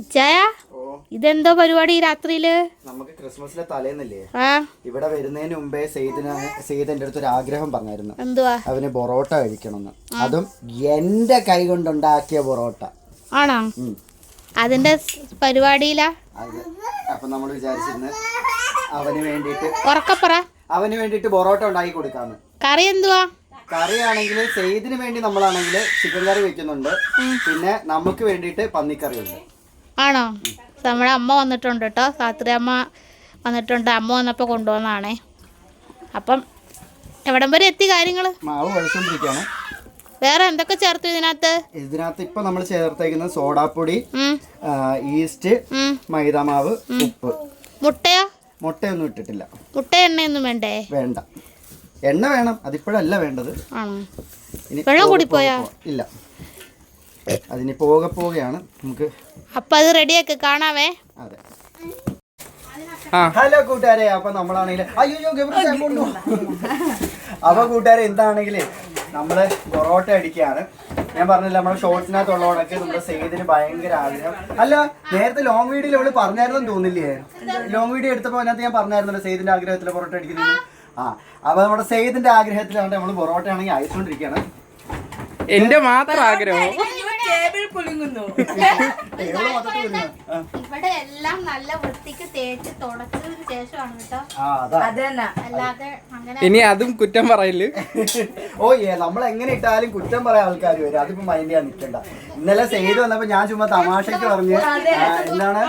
ഇച്ചായ ഇതെന്തോ പരിപാടി രാത്രിയില്? നമുക്ക് ക്രിസ്മസിലെ തലേന്നില്ലേ ഇവിടെ വരുന്നതിന് മുമ്പേ സെയ്ദിന്റെ അടുത്ത് ഒരു ആഗ്രഹം പറഞ്ഞായിരുന്നു. എന്തുവാ? അവന് പൊറോട്ട കഴിക്കണമെന്ന്. അതും എന്റെ കൈ കൊണ്ടുണ്ടാക്കിയ പൊറോട്ട. ആണോ? അതിന്റെ പരിപാടിയിലാ. അപ്പൊ നമ്മൾ വിചാരിച്ചിരുന്നു അവന് വേണ്ടിട്ട് പൊറോട്ട ഉണ്ടാക്കി കൊടുക്കാന്ന്. കറി എന്തുവാ? കറിയാണെങ്കിൽ സെയ്ദിന് വേണ്ടി നമ്മളാണെങ്കിൽ ചിക്കൻ കറി വെക്കുന്നുണ്ട്. പിന്നെ നമുക്ക് വേണ്ടിട്ട് പന്നിക്കറി ഉണ്ട്. ആണോ? നമ്മുടെ അമ്മ വന്നിട്ടുണ്ട് കേട്ടോ. രാത്രി അമ്മ വന്നിട്ടുണ്ട്. അമ്മ വന്നപ്പോൾ കൊണ്ടുവന്നാണേ. അപ്പം എവിടം വരെ എത്തി കാര്യങ്ങൾ? മാവ് കഴിച്ചോണ്ടിരിക്കുകയാണ്. വേറെ എന്തൊക്കെ ചേർത്തു ഇതിനകത്ത് ഇപ്പൊ നമ്മൾ ചേർത്തേക്കുന്നത് സോഡാപ്പൊടി, ഈസ്റ്റ്, മൈദാമാവ്, ഉപ്പ്. മുട്ടയോ? മുട്ടയൊന്നും ഇട്ടിട്ടില്ല. മുട്ട എണ്ണയൊന്നും വേണ്ടേ? വേണ്ട. എണ്ണ വേണം, അതിപ്പോഴല്ല വേണ്ടത്. വെള്ളം കൂടിപ്പോയാ? ഇല്ല, അതിന് പോകെയാണ് നമുക്ക്. അപ്പൊ അത് റെഡിയാക്കി കാണാവേ. അതെ. ഹലോ കൂട്ടുകാരെ, അപ്പൊ നമ്മളാണെങ്കില് അപ്പൊ കൂട്ടുകാരെ എന്താണെങ്കില് നമ്മള് പൊറോട്ട അടിക്കുകയാണ്. ഞാൻ പറഞ്ഞില്ല, നമ്മുടെ ഷോർട്സിനകത്തുള്ളവണൊക്കെ നമ്മുടെ സെയ്ദിന് ഭയങ്കര ആഗ്രഹം. അല്ല, നേരത്തെ ലോങ് വീഡിയോയിൽ അവള് പറഞ്ഞായിരുന്നു തോന്നില്ലേ? ലോങ് വീഡിയോ എടുത്തപ്പോ അതിനകത്ത് ഞാൻ പറഞ്ഞായിരുന്നല്ലോ സെയ്ദിന്റെ ആഗ്രഹത്തിൽ പൊറോട്ട അടിക്കുന്നത്. അപ്പൊ നമ്മുടെ സെയ്ദിന്റെ ആഗ്രഹത്തിലാണ് നമ്മള് പൊറോട്ട ആണെങ്കിൽ അയച്ചുകൊണ്ടിരിക്കുകയാണ്. എന്റെ മാത്രം ആഗ്രഹം. ഇവിടെ എല്ലാം നല്ല വൃത്തിക്ക് തേച്ച് തുടച്ചതിന് ശേഷമാണ് കേട്ടോ. അല്ലാതെ അങ്ങനെ ഇനി അതും കുറ്റം പറയില്ല. നമ്മൾ എങ്ങനെ ഇട്ടാലും കുറ്റം പറയാൻ ആൾക്കാർ വരും. അതിപ്പോ മൈൻഡ് ചെയ്യാൻ നിൽക്കണ്ട. ഇന്നലെ സെയ്ദ് വന്നപ്പോ ഞാൻ ചുമ്മാ തമാശക്ക് പറഞ്ഞ് എന്താണ്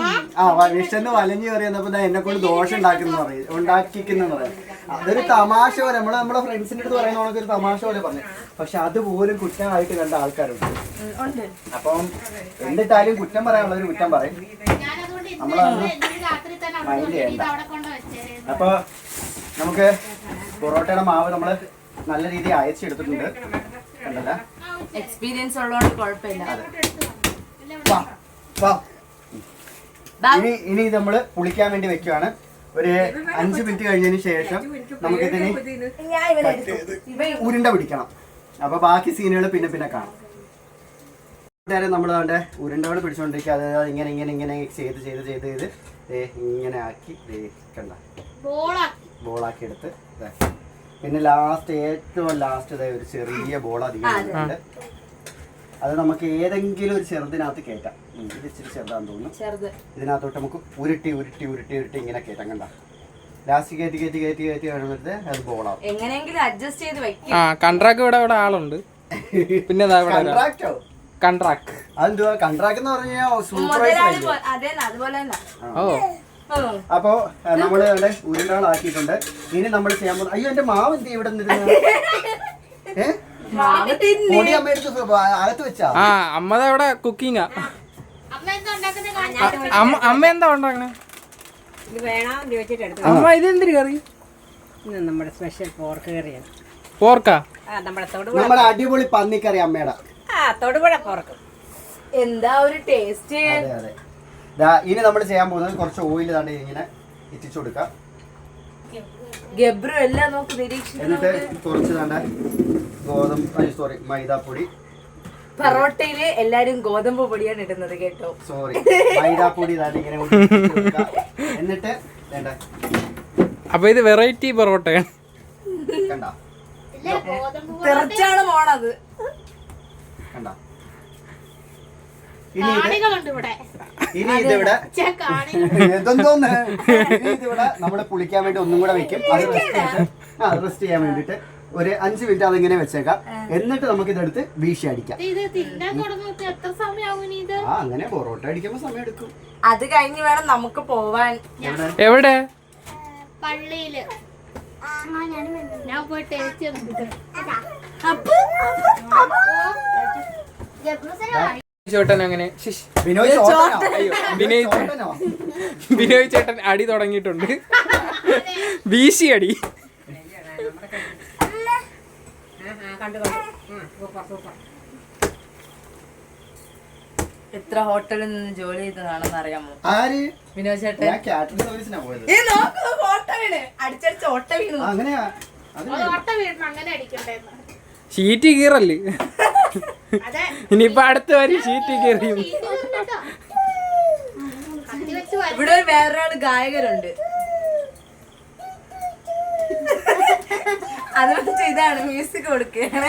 വിഷന്ന് വലഞ്ഞു കയറി വന്നപ്പോ എന്നെ കൊണ്ട് ദോഷം ഉണ്ടാക്കിക്കുന്നു പറയാം. അതൊരു തമാശ പോലെ നമ്മുടെ ഫ്രണ്ട്സിന്റെ അടുത്ത് പറയുന്ന ഒരു തമാശ പോലെ പറഞ്ഞു. പക്ഷെ അതുപോലും കുറ്റമായിട്ട് കണ്ട ആൾക്കാരുണ്ട്. അപ്പം എന്നിട്ടാലും കുറ്റം പറയാനുള്ളവര് കുറ്റം പറയും. നമ്മളതൊന്നും മൈൻഡ് ചെയ്യണ്ട. അപ്പൊ നമുക്ക് പൊറോട്ടയുടെ മാവ് നമ്മള് നല്ല രീതിയിൽ അയച്ചെടുത്തിട്ടുണ്ട്. കണ്ടല്ലോ, എക്സ്പീരിയൻസ് ഉള്ളതുകൊണ്ട് കുഴപ്പമില്ല. ഇനി ഇത് നമ്മള് പുളിക്കാൻ വേണ്ടി വെക്കുവാണ്. ഒരു 5 മിനിറ്റ് കഴിഞ്ഞതിന് ശേഷം നമുക്കിതിന് ഉരുണ്ട പിടിക്കണം. അപ്പൊ ബാക്കി സീനുകൾ പിന്നെ കാണാം. നമ്മൾ അതിന്റെ ഉരുണ്ടകൾ പിടിച്ചോണ്ടിരിക്കുക. അതായത് ഇങ്ങനെ ചെയ്ത് ഇങ്ങനെ ആക്കി കണ്ട ബോളാക്കി എടുത്ത്. പിന്നെ ഏറ്റവും ലാസ്റ്റ് ഒരു ചെറിയ ബോൾ അധികം. അത് നമുക്ക് ഏതെങ്കിലും ഒരു ചെറുതിനകത്ത് കയറ്റാം. ഇത് ഇച്ചിരി ചെറുതാന്ന് തോന്നുന്നു. ഇതിനകത്തോട്ട് നമുക്ക് ഉരുട്ടി ഇങ്ങനെ കയറ്റാം. കണ്ട ലാസ്റ്റ് കയറ്റി വരുന്നത് അത് ബോളാവും. എങ്ങനെയെങ്കിലും അഡ്ജസ്റ്റ് ചെയ്ത് വെക്കും. കൺട്രാക്ട് ഇവിടെ ആളുണ്ട്. പിന്നെ കൺട്രാക്ട് അതെന്തുവാ? കൺട്രാക്ട് എന്ന് പറഞ്ഞാൽ അപ്പൊ നമ്മള് ഉരുണ്ടാളാക്കിയിട്ടുണ്ട്. ഇനി നമ്മൾ ചെയ്യാൻ പോകുന്നത്, അയ്യോ എന്റെ മാവ് എന്ത് ഇവിടെ അകത്ത് വെച്ചാ? അമ്മ കുക്കിങ്ങാ. അമ്മ എന്താ ഉണ്ടാക്കണേ? അമ്മ ഇതെന്തൊരു കറി? നമ്മുടെ സ്പെഷ്യൽ പോർക്ക് കറിയാണ്. പോർക്കാ? നമ്മുടെ അടിപൊളി പന്നിക്കറി അമ്മയുടെ. തൊടുപുഴ പോർക്ക്. എന്താ ഒരു ടേസ്റ്റ്. അതെ. ഇനി നമ്മൾ ചെയ്യാൻ പോകുന്നത് കുറച്ച് ഓയിൽ താണ്ട് ഇങ്ങനെ ഇറ്റിച്ചു കൊടുക്കാം. ഗബ്രു എല്ലാം നോക്ക് നിരീക്ഷിക്കുന്നു. എന്നിട്ട് കുറച്ച് താണ്ട മൈദാപ്പൊടി. പൊറോട്ടയില് എല്ലാരും ഗോതമ്പ് പൊടിയാണ് ഇടുന്നത് കേട്ടോ. മൈദാപ്പൊടി ഇങ്ങനെ. എന്നിട്ട് അപ്പൊ ഇത് വെറൈറ്റി പൊറോട്ടയാണ്. കണ്ട തെറിച്ചാണ് പോണത്. കണ്ട ഇനി ഇതിവിടെ നമ്മള് പുളിക്കാൻ വേണ്ടി ഒന്നും കൂടെ വെക്കും. അത് റെസ്റ്റ് ചെയ്യാൻ വേണ്ടിട്ട് ഒരു 5 മിനിറ്റ് അതിങ്ങനെ വെച്ചേക്കാം. എന്നിട്ട് നമുക്ക് ഇതെടുത്ത് വീശി അടിക്കാം. അങ്ങനെ പൊറോട്ട അടിക്കുമ്പോ സമയം എടുക്കും. അത് കഴിഞ്ഞ് വേണം നമുക്ക് പോവാൻ. എവിടെ? പള്ളിയില് ഞാൻ പോയിട്ട് ചേട്ടൻ അങ്ങനെ ബിനോയ് ചേട്ടൻ അടി തുടങ്ങിയിട്ടുണ്ട്. വീശി അടി. എത്ര ഹോട്ടലിൽ നിന്ന് ജോലി ചെയ്തതാണെന്ന് അറിയാമോ? ആര്? വിനോദ് ചേട്ടൻ. അടിച്ചടിച്ച് ഓട്ട വീണു. ഷീറ്റ് കീറല്ലേ? ഇനിയിപ്പൊ അടുത്ത വരി ഷീറ്റ് കീറിയും. വേറൊരാള് ഗായകരുണ്ട്. അതുകൊണ്ട് ഇതാണ് മ്യൂസിക് കൊടുക്കുകയാണ്.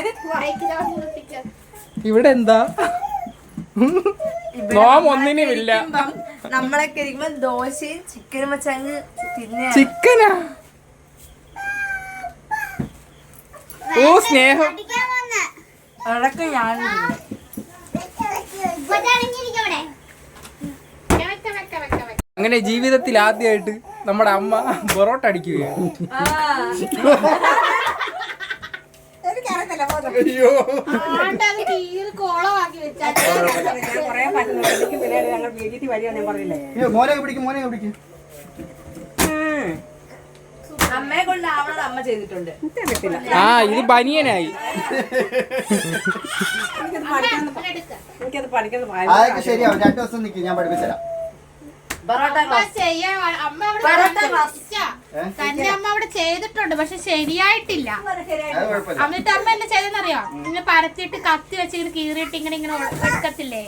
ഇവിടെ എന്താ ഒന്നിനുമില്ല. നമ്മളൊക്കെ ഇരിക്കുമ്പോ ദോശയും ചിക്കനും വെച്ചങ്ങ് തിന്നെ. ചിക്കനാ? ഓ സ്നേഹം. അതൊക്കെ ഞാൻ അങ്ങനെ ജീവിതത്തിൽ ആദ്യമായിട്ട് നമ്മുടെ അമ്മ പൊറോട്ട അടിക്കുകയാണ്. അയ്യോ മോനെ പിടിക്കും. അമ്മയെ കൊണ്ടാവണത് അമ്മ ചെയ്തിട്ടുണ്ട്. ആ ഇത് ബനിയനായി. എനിക്കത് പഠിക്കുന്നത് അതൊക്കെ ശരിയാവും. 2 ദിവസം നിൽക്കും, ഞാൻ പഠിപ്പിച്ചുതരാം. തന്നെ അമ്മ അവിടെ ചെയ്തിട്ടുണ്ട്, പക്ഷെ ശരിയായിട്ടില്ല. അത് കുഴപ്പമില്ല. എന്നിട്ട് അമ്മ എന്താ ചെയ്തെന്നറിയോ? ഇങ്ങനെ പരത്തിയിട്ട് കത്തി വെച്ച് ഇങ്ങനെ കീറിയിട്ട് ഇങ്ങനെ എടുക്കത്തില്ലേ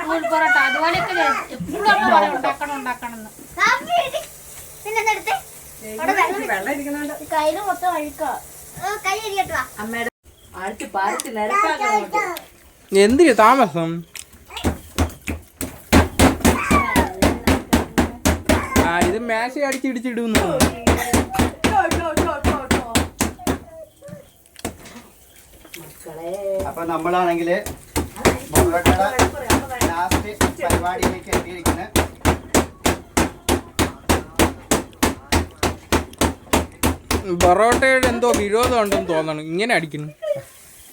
നൂൽ പൊറോട്ട, അതുപോലെയൊക്കെ എപ്പോഴും അമ്മ പറയും ഉണ്ടാക്കണം എന്ന്. കയ്യില് മൊത്തം അഴുക്കോ. അമ്മയുടെ ആഴ്ച പാരത്തിൽ നിരക്കാക്കണോട്ട്. എന്തിനു താമസം? ആ ഇത് മേശ അടിച്ചിടിച്ചിടുന്നു. അപ്പൊ നമ്മളാണെങ്കില് ലാസ്റ്റ് പരിപാടിയിലേക്ക് എത്തിയിരിക്കുന്നത്. പൊറോട്ടയുടെ എന്തോ വിരോധം ഉണ്ടെന്ന് തോന്നണം, ഇങ്ങനെ അടിക്കുന്നു.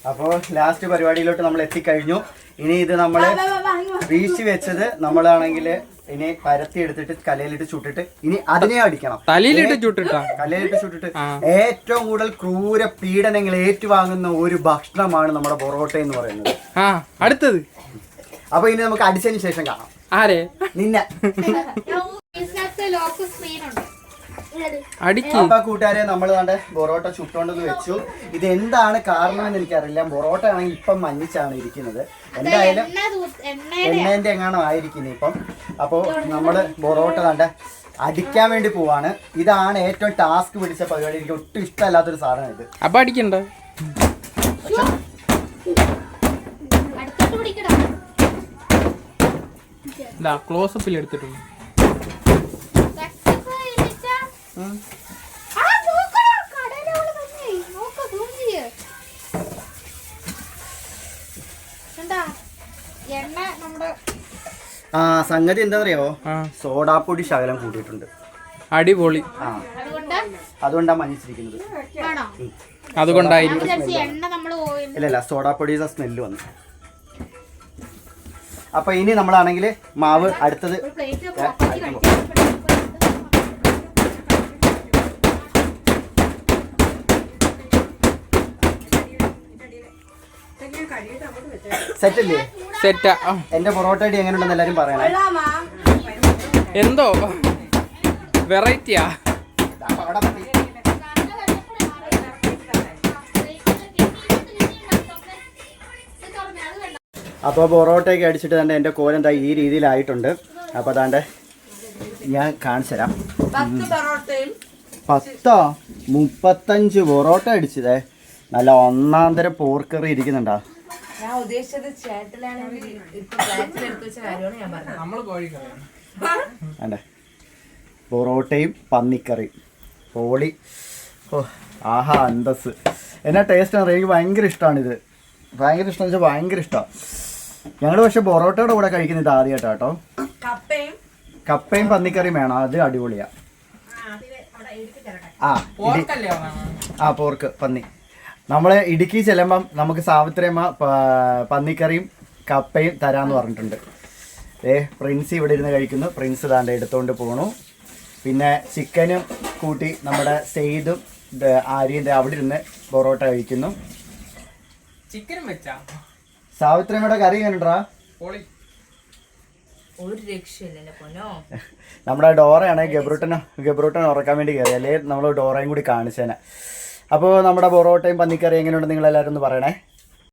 അപ്പോൾ ലാസ്റ്റ് പരിപാടിയിലോട്ട് നമ്മൾ എത്തിക്കഴിഞ്ഞു. ഇനി ഇത് നമ്മൾ വീശി വെച്ചത് നമ്മളാണെങ്കിൽ ഇനി പരത്തി എടുത്തിട്ട് കലയിലിട്ട് ചുട്ടിട്ട് ഇനി അതിനെ അടിക്കണം. തലയിലിട്ട് ചുട്ടിട്ടാ? കലയിലിട്ട് ചുട്ടിട്ട്. ഏറ്റവും കൂടുതൽ ക്രൂര പീഡനങ്ങൾ ഏറ്റുവാങ്ങുന്ന ഒരു ഭക്ഷണമാണ് നമ്മുടെ പൊറോട്ട എന്ന് പറയുന്നത്. ആ അടുത്തത്. അപ്പൊ ഇനി നമുക്ക് അടിച്ചതിന് ശേഷം കാണാം. ആരെ? നിന്നെ. ലോക്ക് സ്ക്രീൻ ഉണ്ട്. അപ്പൊ കൂട്ടുകാരെ നമ്മൾ കണ്ട പൊറോട്ട ചുട്ടോണ്ടെന്ന് വെച്ചു. ഇത് എന്താണ് കാരണം എന്ന് എനിക്കറിയില്ല. പൊറോട്ട ആണെങ്കിൽ ഇപ്പം മഞ്ഞിച്ചാണ് ഇരിക്കുന്നത്. എന്തായാലും എണ്ണേന്റെ എങ്ങാണോ ആയിരിക്കുന്നത് ഇപ്പം. അപ്പോൾ നമ്മള് പൊറോട്ട കണ്ട അടിക്കാൻ വേണ്ടി പോവാണ്. ഇതാണ് ഏറ്റവും ടാസ്ക് പിടിച്ച പരിപാടി. എനിക്ക് ഒട്ടും ഇഷ്ടമല്ലാത്തൊരു സാധനം ഇത്. അപ്പൊ അടിക്കണ്ട. ക്ലോസപ്പിൽ എടുത്തിട്ടുണ്ട്. ആ സംഗതി എന്താ സോഡാപ്പൊടി ശകലം കൂട്ടിയിട്ടുണ്ട്. അടിപൊളി. ആ അതുകൊണ്ടാണ് മഞ്ഞിച്ചിരിക്കുന്നത്. അതുകൊണ്ടായിരിക്കും. ഇല്ല സോഡാപ്പൊടിയുടെ സ്മെല്ല് വന്നു. അപ്പൊ ഇനി നമ്മളാണെങ്കിൽ മാവ് അടുത്തത് സെറ്റല്ലേ? സെറ്റാ. എന്റെ പൊറോട്ട അടി എങ്ങനെ ഉണ്ടെന്ന് എല്ലാരും പറയണേ. എന്തോ വെറൈറ്റിയാ. അപ്പോൾ പൊറോട്ടയൊക്കെ അടിച്ചിട്ട് തന്നെ എൻ്റെ കോലം എന്താ ഈ രീതിയിലായിട്ടുണ്ട്. അപ്പോൾ അതാണ്ട് ഞാൻ കാണിച്ചു തരാം. 35 പൊറോട്ട അടിച്ചതേ. നല്ല ഒന്നാന്തരം പോർക്കറി ഇരിക്കുന്നുണ്ടാ. ഞാൻ ഉദ്ദേശിച്ചത് ചേട്ടനാണെങ്കിൽ അതെ പൊറോട്ടയും പന്നിക്കറിയും പോളി. ഓ ആഹാ അന്തസ്. എന്നാ ടേസ്റ്റാണ്. എനിക്ക് ഭയങ്കര ഇഷ്ടമാണിത്. ഭയങ്കര ഇഷ്ടം വെച്ചാൽ ഭയങ്കര ഇഷ്ടമാണ്. ഞങ്ങൾ പക്ഷെ പൊറോട്ടയുടെ കൂടെ കഴിക്കുന്നത് ആദ്യമായിട്ടാട്ടോ. കപ്പയും പന്നിക്കറിയും വേണം. അത് അടിപൊളിയാ. ആ പോർക്ക് പന്നി. നമ്മൾ ഇടുക്കി ചെല്ലുമ്പം നമുക്ക് സാവിത്രിയമ്മ പന്നിക്കറിയും കപ്പയും തരാമെന്ന് പറഞ്ഞിട്ടുണ്ട്. പ്രിൻസ് ഇവിടെ ഇരുന്ന് കഴിക്കുന്നു. പ്രിൻസ് താണ്ട് എടുത്തുകൊണ്ട് പോണു. പിന്നെ ചിക്കനും കൂട്ടി നമ്മുടെ സെയ്തും ആര്യൻ്റെ അവിടെ ഇരുന്ന് പൊറോട്ട കഴിക്കുന്നു. ചിക്കനും വെച്ചാ സാവിത്രിയമ്മയുടെ കറി കണ്ടാ ഒരു രക്ഷയില്ല പൊന്നോ. നമ്മുടെ ഡോറയാണ് ഗബ്രൂട്ടനെ ഉറക്കാൻ വേണ്ടി കയറി. അല്ലെങ്കിൽ നമ്മൾ ഡോറയും കൂടി കാണിച്ചേനെ. അപ്പോൾ നമ്മുടെ പൊറോട്ടയും പന്നിക്കറിയും എങ്ങനെയുണ്ട് നിങ്ങളെല്ലാവരും ഒന്ന് പറയണേ.